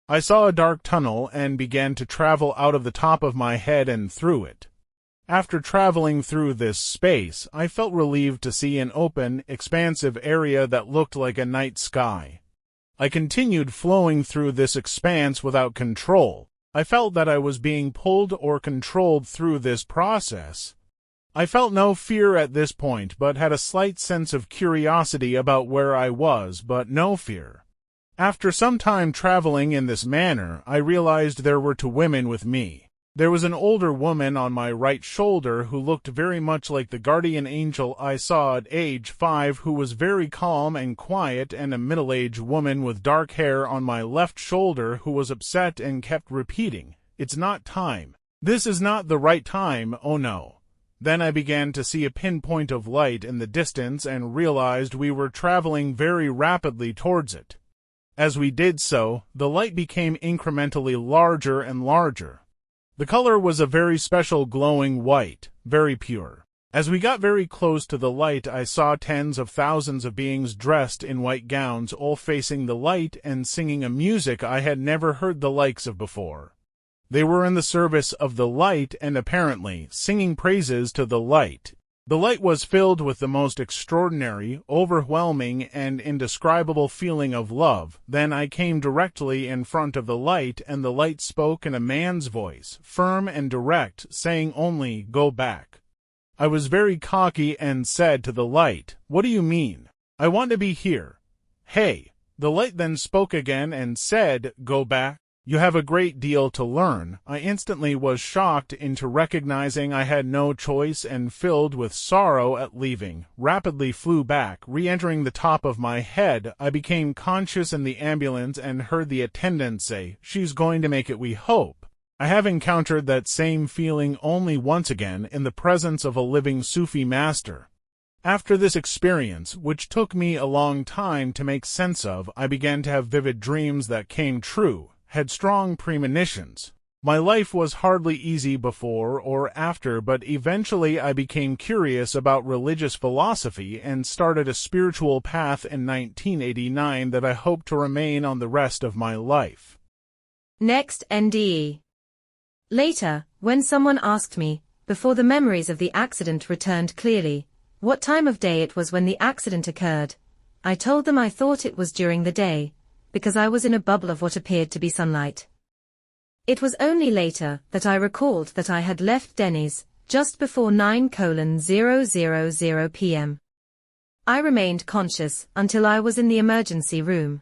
I saw a dark tunnel and began to travel out of the top of my head and through it. After traveling through this space, I felt relieved to see an open, expansive area that looked like a night sky. I continued flowing through this expanse without control. I felt that I was being pulled or controlled through this process. I felt no fear at this point, but had a slight sense of curiosity about where I was, but no fear. After some time traveling in this manner, I realized there were two women with me. There was an older woman on my right shoulder who looked very much like the guardian angel I saw at age 5, who was very calm and quiet, and a middle-aged woman with dark hair on my left shoulder who was upset and kept repeating, "It's not time. This is not the right time, oh no." Then I began to see a pinpoint of light in the distance and realized we were traveling very rapidly towards it. As we did so, the light became incrementally larger and larger. The color was a very special glowing white, very pure. As we got very close to the light, I saw tens of thousands of beings dressed in white gowns, all facing the light and singing a music I had never heard the likes of before. They were in the service of the light and apparently singing praises to the light. The light was filled with the most extraordinary, overwhelming, and indescribable feeling of love. Then I came directly in front of the light, and the light spoke in a man's voice, firm and direct, saying only, "Go back." I was very cocky and said to the light, "What do you mean? I want to be here." "Hey." The light then spoke again and said, "Go back. You have a great deal to learn." I instantly was shocked into recognizing I had no choice and filled with sorrow at leaving, rapidly flew back, re-entering the top of my head. I became conscious in the ambulance and heard the attendant say, "She's going to make it, we hope." I have encountered that same feeling only once again in the presence of a living Sufi master. After this experience, which took me a long time to make sense of, I began to have vivid dreams that came true. Had strong premonitions. My life was hardly easy before or after, but eventually I became curious about religious philosophy and started a spiritual path in 1989 that I hope to remain on the rest of my life. Next, NDE. Later, when someone asked me, before the memories of the accident returned clearly, what time of day it was when the accident occurred, I told them I thought it was during the day, because I was in a bubble of what appeared to be sunlight. It was only later that I recalled that I had left NDEs just before 9:00 p.m. I remained conscious until I was in the emergency room.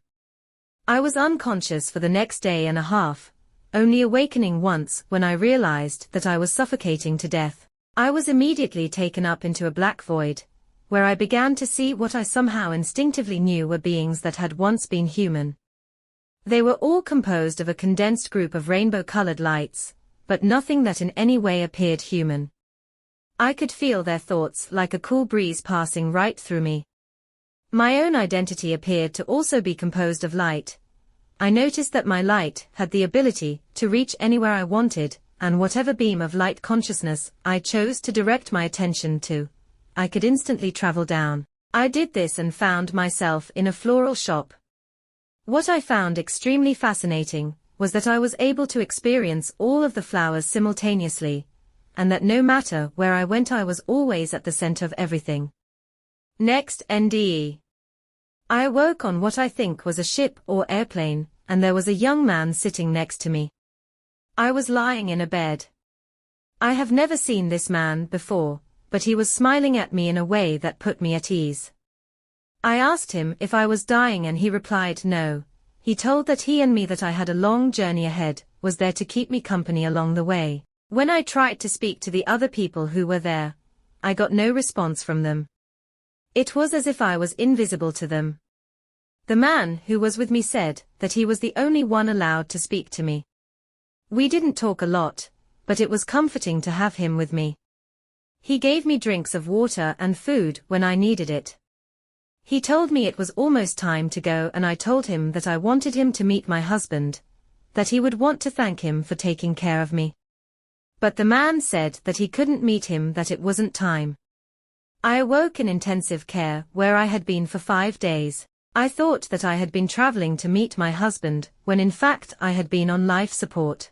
I was unconscious for the next day and a half, only awakening once when I realized that I was suffocating to death. I was immediately taken up into a black void, where I began to see what I somehow instinctively knew were beings that had once been human. They were all composed of a condensed group of rainbow-colored lights, but nothing that in any way appeared human. I could feel their thoughts like a cool breeze passing right through me. My own identity appeared to also be composed of light. I noticed that my light had the ability to reach anywhere I wanted, and whatever beam of light consciousness I chose to direct my attention to, I could instantly travel down. I did this and found myself in a floral shop. What I found extremely fascinating was that I was able to experience all of the flowers simultaneously, and that no matter where I went I was always at the center of everything. Next, NDE. I awoke on what I think was a ship or airplane, and there was a young man sitting next to me. I was lying in a bed. I have never seen this man before, but he was smiling at me in a way that put me at ease. I asked him if I was dying and he replied no. He told that he and me that I had a long journey ahead, was there to keep me company along the way. When I tried to speak to the other people who were there, I got no response from them. It was as if I was invisible to them. The man who was with me said that he was the only one allowed to speak to me. We didn't talk a lot, but it was comforting to have him with me. He gave me drinks of water and food when I needed it. He told me it was almost time to go, and I told him that I wanted him to meet my husband, that he would want to thank him for taking care of me. But the man said that he couldn't meet him, that it wasn't time. I awoke in intensive care where I had been for 5 days. I thought that I had been traveling to meet my husband, when in fact I had been on life support.